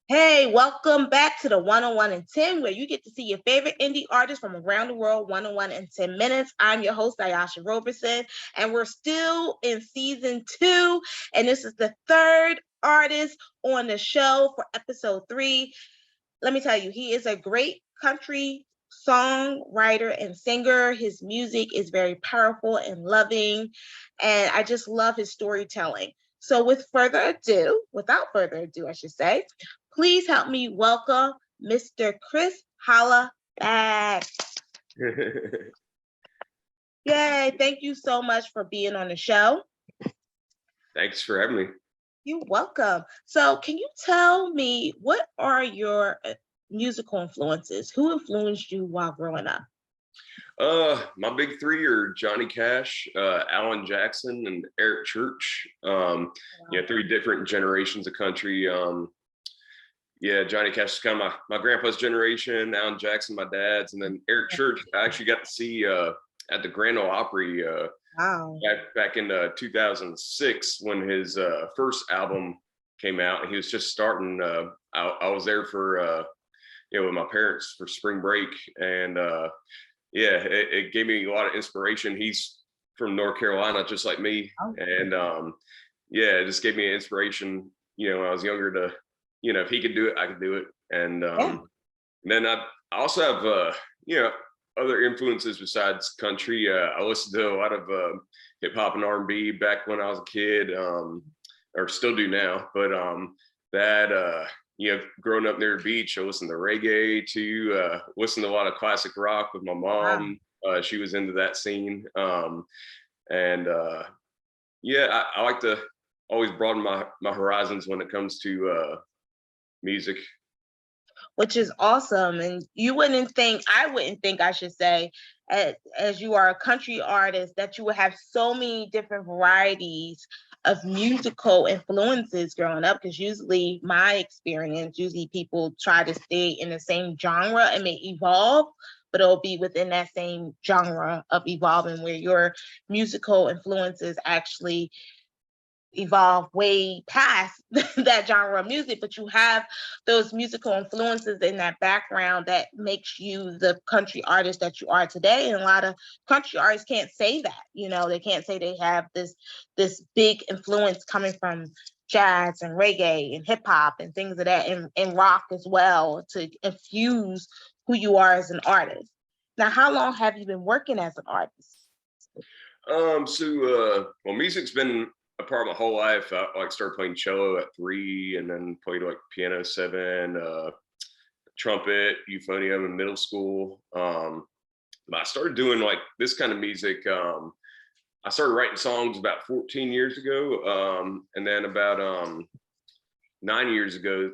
Hey, welcome back to the 101 in 10, where you get to see your favorite indie artists from around the world 101 in 10 minutes. I'm your host, Ayasha Roberson, and we're still in season 2, and this is the third artist on the show for episode 3. Let me tell you, he is a great country songwriter and singer. His music is very powerful and loving, and I just love his storytelling. So without further ado, I should say, please help me welcome Mr. Chris Hollacheck. Yay, thank you so much for being on the show. Thanks for having me. You're welcome. So can you tell me, what are your musical influences? Who influenced you while growing up? My big three are Johnny Cash, Alan Jackson, and Eric Church. Three different generations of country. Johnny Cash is kind of my grandpa's generation, Alan Jackson, my dad's, and then Eric Church, I actually got to see at the Grand Ole Opry Wow. back in 2006 when his first album came out, and he was just starting. I was there for with my parents for spring break, and it gave me a lot of inspiration. He's from North Carolina, just like me, and it just gave me an inspiration. When I was younger, to if he could do it, I could do it. And then I also have other influences besides country. I listened to a lot of hip hop and R&B back when I was a kid, or still do now. But growing up near the beach, I listened to reggae too. Listened to a lot of classic rock with my mom. Wow. She was into that scene. I like to always broaden my horizons when it comes to music. Which is awesome. And I wouldn't think, I should say, as you are a country artist, that you would have so many different varieties of musical influences growing up, because usually people try to stay in the same genre and may evolve, but it'll be within that same genre of evolving, where your musical influences actually evolve way past that genre of music, but you have those musical influences in that background that makes you the country artist that you are today. And a lot of country artists can't say that. They can't say they have this big influence coming from jazz and reggae and hip hop and things of that, and rock as well, to infuse who you are as an artist. Now, how long have you been working as an artist? Music's been a part of my whole life. I started playing cello at 3, and then played piano 7, trumpet, euphonium in middle school. But I started doing this kind of music. I started writing songs about 14 years ago, and then about 9 years ago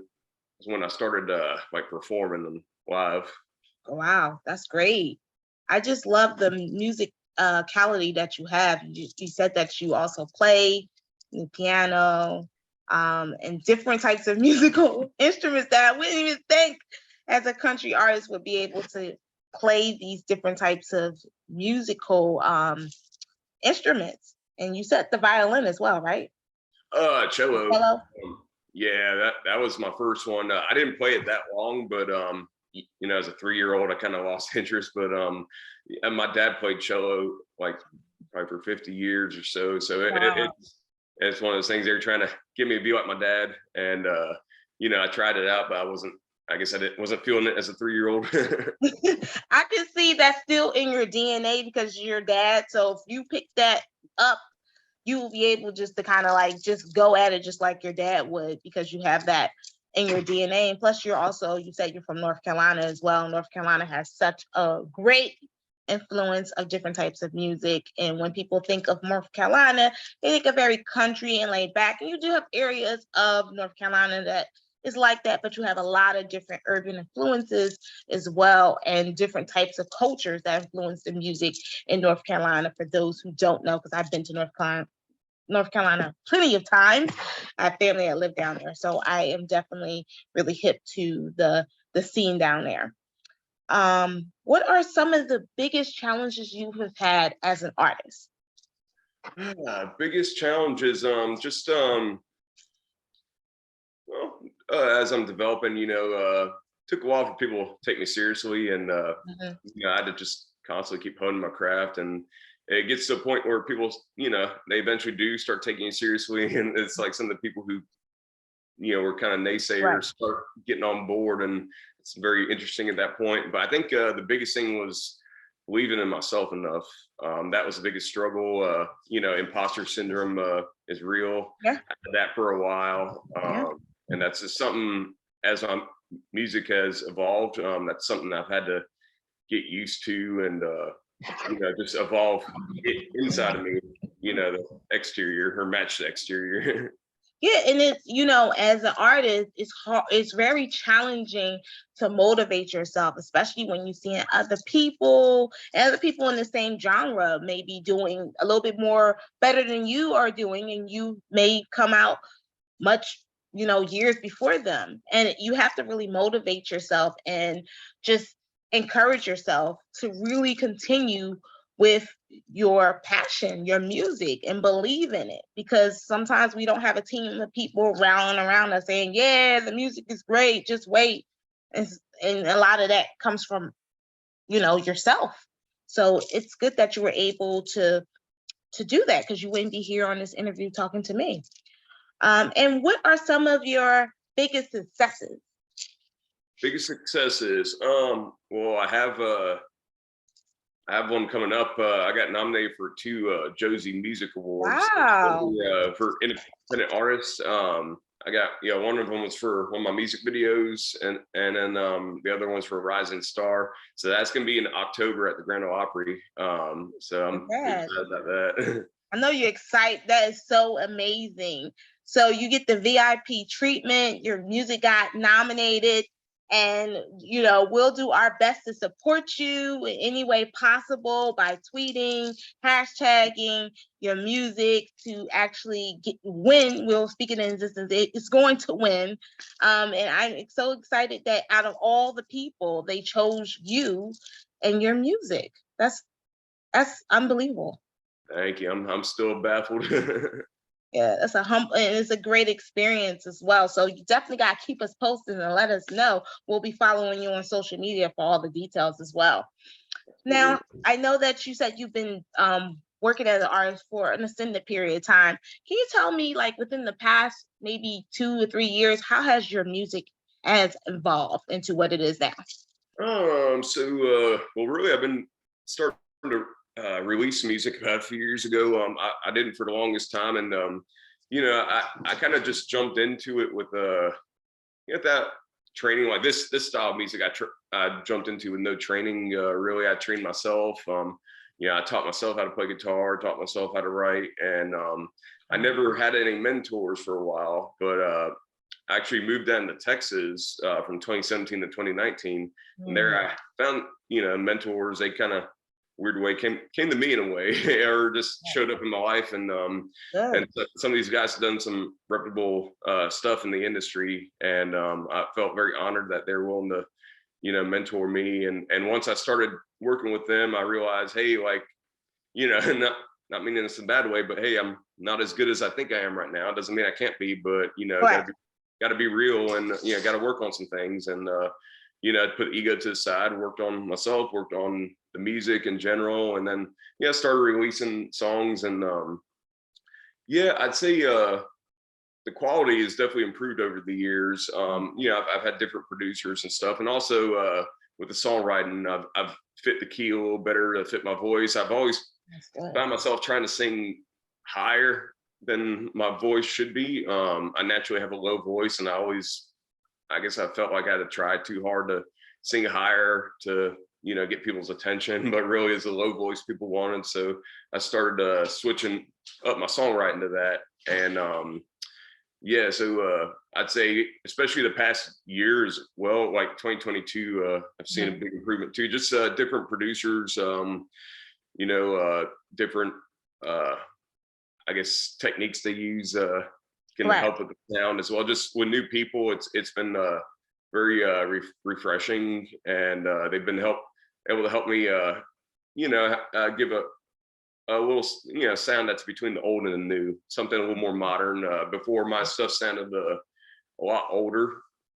is when I started performing them live. Wow, that's great. I just love the music quality that you have. You said that you also play the piano and different types of musical instruments that I wouldn't even think as a country artist would be able to play these different types of musical instruments. And you said the violin as well, right? Cello. That was my first one. I didn't play it that long, but as a 3-year-old, I kind of lost interest. But and my dad played cello probably for 50 years or so. So it's one of those things they're trying to get me to be like my dad. And I tried it out, but I wasn't feeling it as a 3-year-old. I can see that's still in your DNA because you're your dad. So if you pick that up, you will be able just to kind of just go at it just like your dad would, because you have that in your DNA. And plus, you said you're from North Carolina as well. North Carolina has such a great influence of different types of music. And when people think of North Carolina, they think of very country and laid back. And you do have areas of North Carolina that is like that, but you have a lot of different urban influences as well, and different types of cultures that influence the music in North Carolina. For those who don't know, because I've been to North Carolina plenty of times. I have family that live down there, so I am definitely really hip to the scene down there. What are some of the biggest challenges you have had as an artist? Biggest challenges, as I'm developing, took a while for people to take me seriously, and Mhm. I had to just constantly keep honing my craft, and it gets to a point where people, they eventually do start taking you seriously, and it's like some of the people who, were kind of Right. naysayers start getting on board, and it's very interesting at that point. But I think the biggest thing was believing in myself enough. That was the biggest struggle. Imposter syndrome is real. Yeah. I had that for a while, Yeah. and that's just something as music has evolved. That's something I've had to get used to, and just evolve it inside of me. The exterior or match the exterior. Yeah, and it's, as an artist, it's hard, it's very challenging to motivate yourself, especially when you see other people in the same genre may be doing a little bit more better than you are doing, and you may come out much, years before them. And you have to really motivate yourself and just encourage yourself to really continue with your passion, your music, and believe in it. Because sometimes we don't have a team of people around us saying, yeah, the music is great, just wait. And a lot of that comes from, yourself. So it's good that you were able to do that, because you wouldn't be here on this interview talking to me. And what are some of your biggest successes? Biggest successes. Well, I have one coming up. I got nominated for two Josie Music Awards Wow. for independent artists. I got one of them was for one of my music videos, and then the other one's for Rising Star. So that's gonna be in October at the Grand Ole Opry. So I'm Congrats. excited about that. I know you're excited. That is so amazing. So you get the VIP treatment, your music got nominated, and we'll do our best to support you in any way possible by tweeting, hashtagging your music to actually win. We'll speak it in existence. It's going to win. And I'm so excited that out of all the people, they chose you and your music. That's unbelievable. Thank you. I'm still baffled. Yeah, that's and it's a great experience as well. So you definitely got to keep us posted and let us know. We'll be following you on social media for all the details as well. Now, I know that you said you've been working as an artist for an extended period of time. Can you tell me, like, within the past maybe 2 or 3 years, how has your music has evolved into what it is now? Well, really, I've been starting to release music about a few years ago. I didn't for the longest time, and I kind of just jumped into it with that training, like this style of music. I jumped into with no training. Really, I trained myself. I taught myself how to play guitar, taught myself how to write, and I never had any mentors for a while, but I actually moved down to Texas from 2017 to 2019, and there I found mentors. They kind of weird way came to me in a way, or just showed up in my life, and Good. some of these guys have done some reputable stuff in the industry, and I felt very honored that they're willing to mentor me, and once I started working with them, I realized, hey, like, not meaning this in a bad way, but hey, I'm not as good as I think I am right now. It doesn't mean I can't be, but Right. got to be real, and got to work on some things, and put ego to the side, worked on myself, worked on the music in general, and then started releasing songs, and I'd say the quality has definitely improved over the years. I've had different producers and stuff, and also with the songwriting, I've fit the key a little better to fit my voice. I've always found myself trying to sing higher than my voice should be. I naturally have a low voice, and I guess I felt like I had to try too hard to sing higher to get people's attention, but really it's a low voice people wanted. So I started switching up my songwriting to that, and so I'd say especially the past years, well, like 2022, I've seen a big improvement too. Just different producers, different I guess techniques they use can help with the sound as well. Just with new people, it's been very refreshing, and they've been able to help me give a little sound that's between the old and the new, something a little more modern. Before, my stuff sounded a lot older,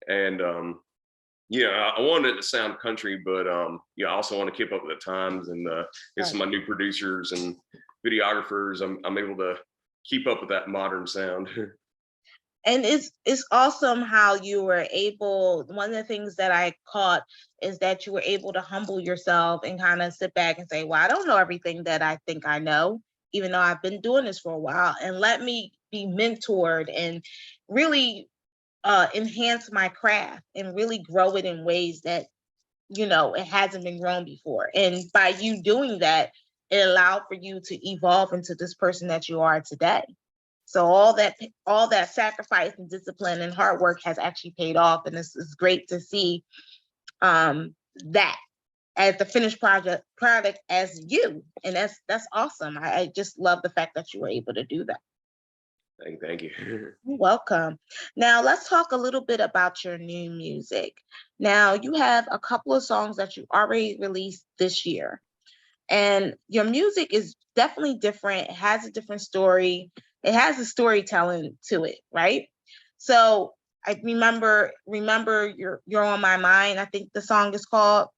and I wanted it to sound country, but I also want to keep up with the times, and get some of my new producers and videographers. I'm able to keep up with that modern sound. And it's awesome how you were able, one of the things that I caught is that you were able to humble yourself and kind of sit back and say, well, I don't know everything that I think I know, even though I've been doing this for a while, and let me be mentored and really enhance my craft and really grow it in ways that it hasn't been grown before. And by you doing that, it allowed for you to evolve into this person that you are today. So all that sacrifice and discipline and hard work has actually paid off, and this is great to see that as the finished product as you, and that's awesome. I just love the fact that you were able to do that. Thank you. You're welcome. Now let's talk a little bit about your new music. Now you have a couple of songs that you already released this year, and your music is definitely different. It has a different story. It has a storytelling to it, right? So I remember you're on my mind. I think the song is called.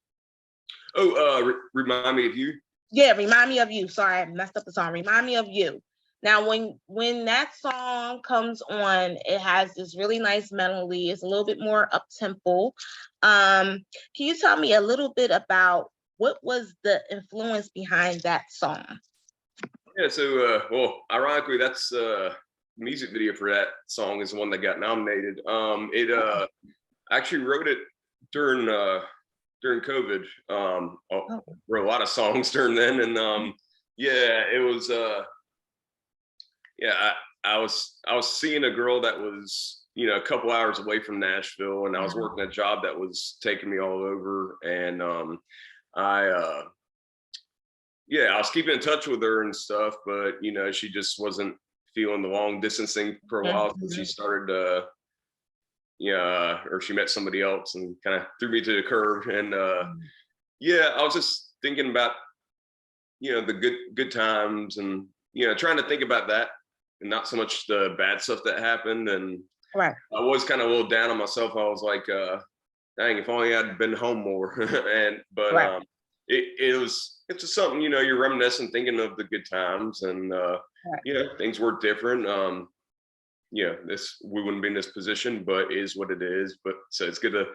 Oh, remind me of you. Yeah, Remind Me of You. Sorry, I messed up the song. Remind Me of You. Now, when that song comes on, it has this really nice melody. It's a little bit more up tempo. Can you tell me a little bit about what was the influence behind that song? Yeah, so well, ironically, that's music video for that song is the one that got nominated. It actually wrote it during COVID. I wrote a lot of songs during then, and yeah, it was yeah, I was seeing a girl that was a couple hours away from Nashville, and I was working a job that was taking me all over, and I yeah, I was keeping in touch with her and stuff, but she just wasn't feeling the long distance thing for a while. So she started or she met somebody else and kind of threw me to the curb. And yeah, I was just thinking about the good times, and trying to think about that and not so much the bad stuff that happened. And Right. I was kind of a little down on myself. I was like, dang, if only I'd been home more. But Right. it's just something, you're reminiscing, thinking of the good times, and things were different. We wouldn't be in this position, but it is what it is. But so it's good to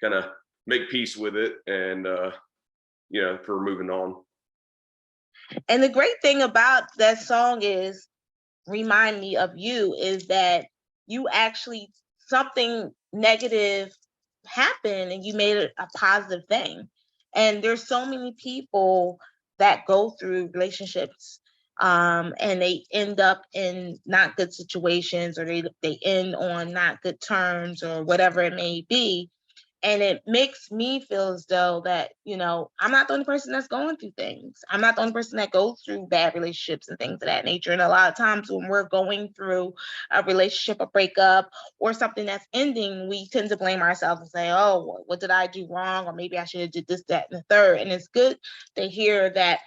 kind of make peace with it, and for moving on. And the great thing about that song is Remind Me of You is that you actually, something negative happened and you made it a positive thing. And there's so many people that go through relationships and they end up in not good situations, or they end on not good terms, or whatever it may be. And it makes me feel as though that, I'm not the only person that's going through things. I'm not the only person that goes through bad relationships and things of that nature. And a lot of times when we're going through a relationship, a breakup, or something that's ending, we tend to blame ourselves and say, oh, what did I do wrong? Or maybe I should have did this, that, and the third. And it's good to hear that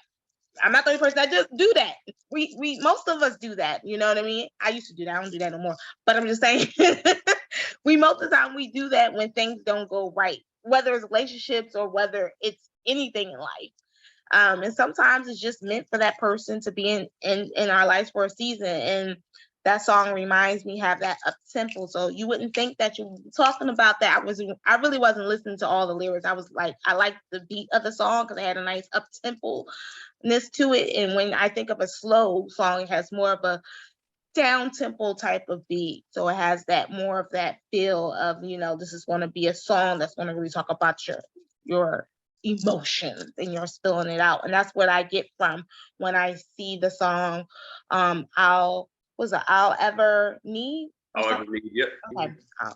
I'm not the only person that just do that. We most of us do that. You know what I mean? I used to do that. I don't do that no more. But I'm just saying, we most of the time we do that when things don't go right, whether it's relationships or whether it's anything in life. And sometimes it's just meant for that person to be in our lives for a season. And that song reminds me have that up tempo. So you wouldn't think that you were talking about that. I really wasn't listening to all the lyrics. I was like, I liked the beat of the song because it had a nice up tempo-ness to it. And when I think of a slow song, it has more of a down tempo type of beat. So it has that more of that feel of, this is going to be a song that's going to really talk about your emotions, and you're spilling it out. And that's what I get from when I see the song I'll Ever Need. I'll ever need. Yep. Okay.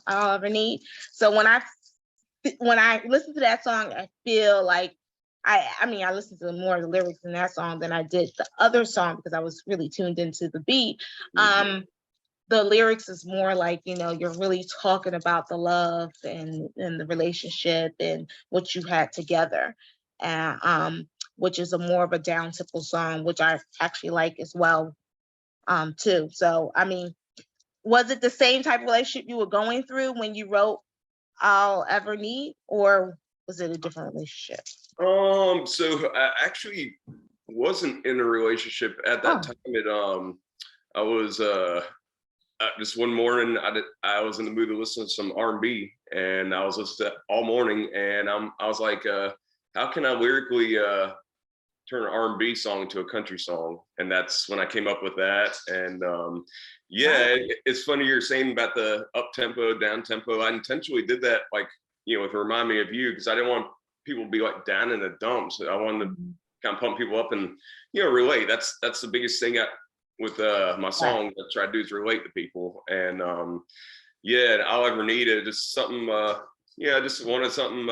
I'll Ever Need. So when I listen to that song, I feel like I mean, I listened to more of the lyrics in that song than I did the other song because I was really tuned into the beat. The lyrics is more like, you're really talking about the love and the relationship and what you had together. And which is a more of a down tempo song, which I actually like as well, too. So I mean, was it the same type of relationship you were going through when you wrote I'll Ever Need, or was it a different relationship? So I actually wasn't in a relationship at that Oh, time. I was just one morning I was in the mood to listen to some R&B, and I was listening to that all morning, and I was like, how can I lyrically turn an R&B song into a country song? And that's when I came up with that. And yeah, wow. it's funny you're saying about the up tempo, down tempo. I intentionally did that, like, to remind me of you, because I didn't want people to be like down in the dumps. I wanted to Mhm. kind of pump people up and relate. That's the biggest thing with my Right. song. I try to do is relate to people. And yeah, I'll Ever Need it. Just something. I just wanted something.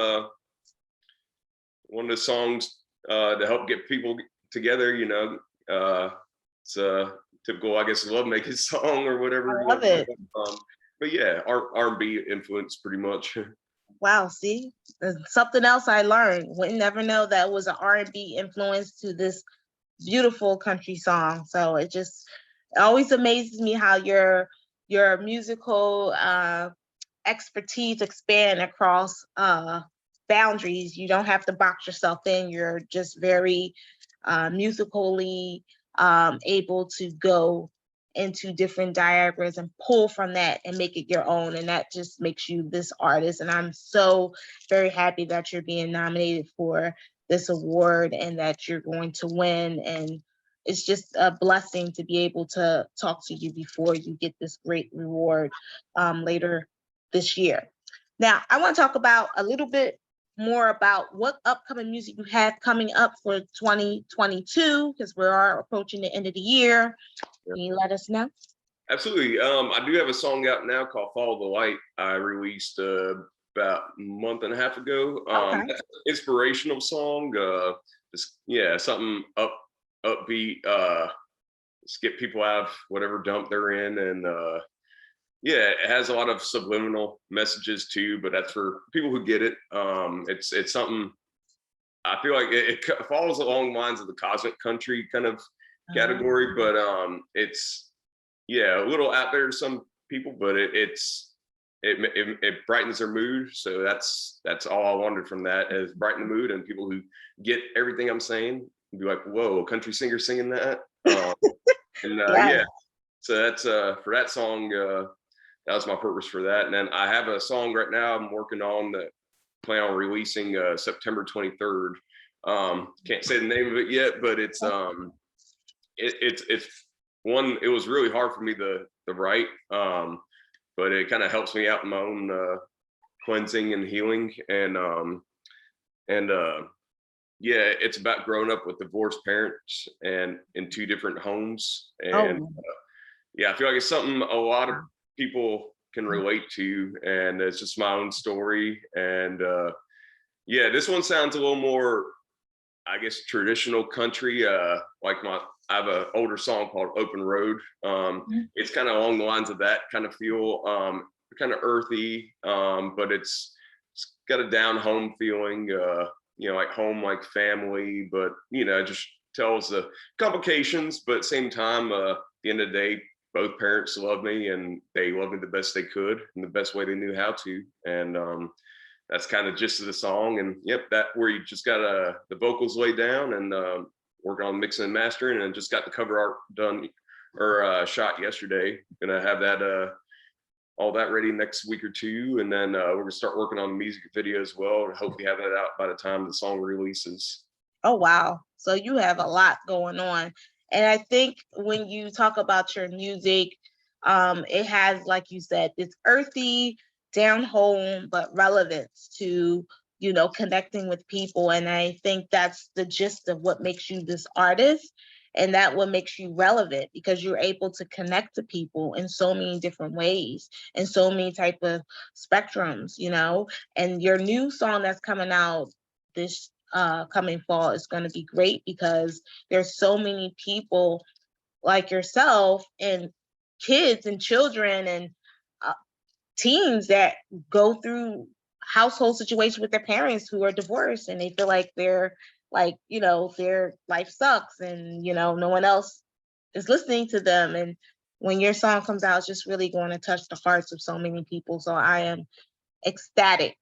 One of the songs to help get people together. It's a typical, I guess, love making song or I whatever you love want to call it. it. But yeah, R&B influence pretty much. Wow, see, something else I learned. Would never know that was an R&B influence to this beautiful country song. So it always amazes me how your musical expertise expand across boundaries. You don't have to box yourself in. You're just very musically able to go into different diagrams and pull from that and make it your own. And that just makes you this artist. And I'm so very happy that you're being nominated for this award and that you're going to win. And it's just a blessing to be able to talk to you before you get this great reward later this year. Now, I want to talk about a little bit more about what upcoming music you have coming up for 2022, because we are approaching the end of the year. Can you let us know? Absolutely. I do have a song out now called "Follow the Light." I released about a month and a half ago. Okay. That's an inspirational song. Just something upbeat. Just get people out of whatever dump they're in, and it has a lot of subliminal messages too. But that's for people who get it. It's something. I feel like it follows along the lines of the cosmic country kind of category, but it's a little out there to some people, but it brightens their mood. So that's all I wanted from that, is brighten the mood, and people who get everything I'm saying be like, whoa, a country singer singing that. And Yeah. so that's for that song. That was my purpose for that. And then I have a song right now I'm working on that plan on releasing September 23rd. Can't say the name of it yet, but it's one. It was really hard for me to write, but it kind of helps me out in my own cleansing and healing. And it's about growing up with divorced parents and in two different homes. And Oh, I feel like it's something a lot of people can relate to, and it's just my own story. And this one sounds a little more, I guess, traditional country. Like I have an older song called "Open Road." It's kind of along the lines of that kind of feel, kind of earthy, but it's got a down home feeling. Like home, like family, but just tells the complications. But at the same time, at the end of the day, both parents love me, and they love me the best they could in the best way they knew how to. And that's kind of gist of the song. And that where you just got the vocals laid down and working on mixing and mastering, and just got the cover art done or shot yesterday. Gonna have that all that ready next week or two, and then we're gonna start working on the music video as well, and hopefully have that out by the time the song releases. oh, wow. So you have a lot going on. And I think when you talk about your music, it has, like you said, this earthy, down home, but relevance to, connecting with people. And I think that's the gist of what makes you this artist. And that what makes you relevant, because you're able to connect to people in so many different ways and so many type of spectrums. And your new song that's coming out this coming fall is going to be great, because there's so many people like yourself and kids and children and uh, teens that go through household situations with their parents who are divorced, and they feel like they're like, their life sucks, and no one else is listening to them. And when your song comes out, it's just really going to touch the hearts of so many people. So I am ecstatic.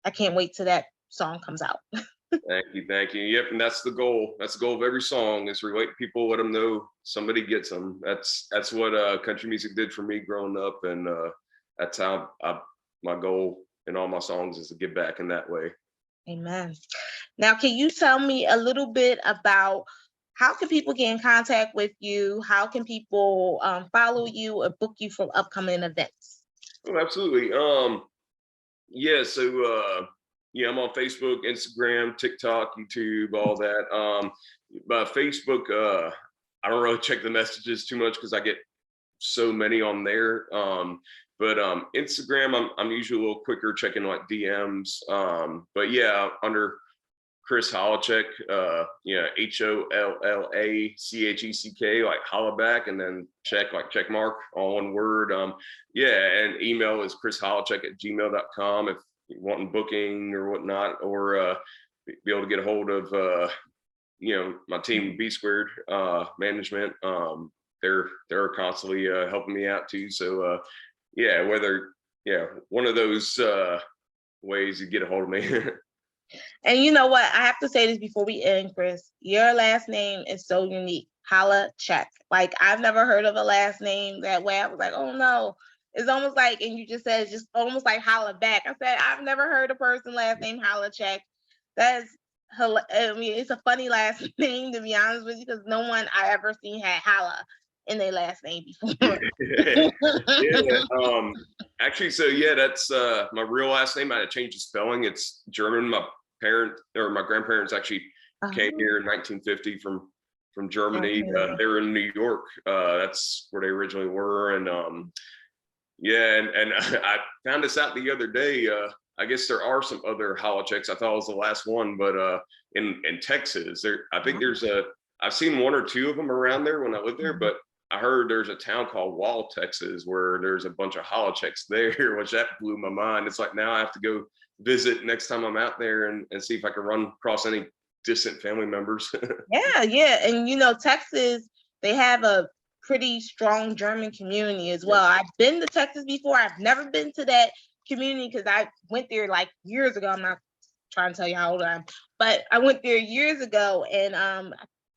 I can't wait till that song comes out. Thank you, thank you. Yep, and that's the goal. That's the goal of every song is relate to people, let them know somebody gets them. That's what country music did for me growing up, and that's how my goal in all my songs is to give back in that way. Amen. Now, can you tell me a little bit about how can people get in contact with you? How can people follow you or book you for upcoming events? Oh, absolutely. Yeah, so yeah, I'm on Facebook, Instagram, TikTok, YouTube, all that. But Facebook, I don't really check the messages too much because I get so many on there. But Instagram, I'm usually a little quicker checking like DMs. But yeah, under Chris Hollacheck, yeah, HOLLACHECK, like holla back, and then check, like check mark, all one word. Yeah, and email is chrishollacheck@gmail.com if you want booking or whatnot, or be able to get a hold of my team B Squared management. They're constantly helping me out too. So yeah, one of those ways you get a hold of me. And you know what? I have to say this before we end, Chris. Your last name is so unique. Hollacheck. Like, I've never heard of a last name that way. I was like, oh no. It's almost like, and you just said it's just almost like holla back. I said, I've never heard a person last name Hollacheck. That's I mean, it's a funny last name, to be honest with you, because no one I ever seen had holla in their last name before. Yeah. Actually, so yeah, that's my real last name. I had to change the spelling. It's German. My grandparents actually came here in 1950 from Germany. Okay. They were in New York. That's where they originally were. And yeah, and I found this out the other day. I guess there are some other Hollachecks. I thought it was the last one, but in Texas, I think I've seen one or two of them around there when I lived there, but I heard there's a town called Wall, Texas, where there's a bunch of Hollachecks there, which that blew my mind. It's like now I have to go visit next time I'm out there and see if I can run across any distant family members. Yeah. And Texas, they have a pretty strong German community as well. I've been to Texas before. I've never been to that community because I went there like years ago. I'm not trying to tell you how old I am, but I went there years ago, and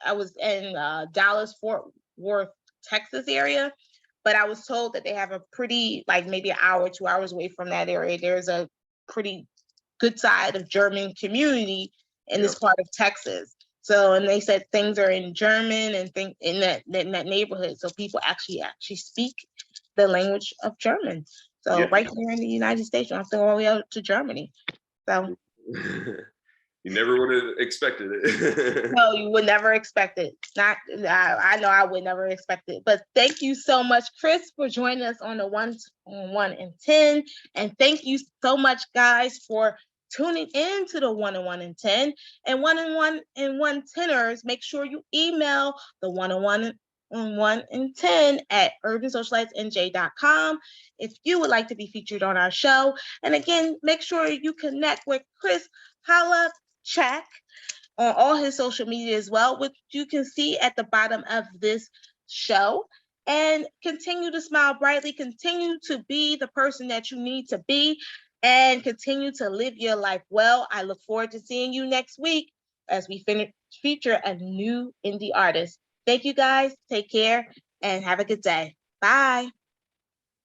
I was in Dallas, Fort Worth, Texas area. But I was told that they have a pretty, like maybe an hour, 2 hours away from that area, there's a pretty good side of German community in this part of Texas. So, and they said things are in German and think in that neighborhood. So people actually speak the language of German. So right here in the United States, you don't have to go all the way out to Germany. So you never would have expected it. no, you would never expect it. I know I would never expect it. But thank you so much, Chris, for joining us on the 1-on-1 and 10. And thank you so much, guys, for tuning in to the 1-on-1 and 10. And 1-on-1 and 1 tenors, make sure you email the 1-on-1 and 10 at urbansocialitesnj.com if you would like to be featured on our show. And again, make sure you connect with Chris Hollacheck on all his social media as well, which you can see at the bottom of this show. And continue to smile brightly, continue to be the person that you need to be, and continue to live your life well. I look forward to seeing you next week as we feature a new indie artist. Thank you guys. Take care and have a good day. Bye.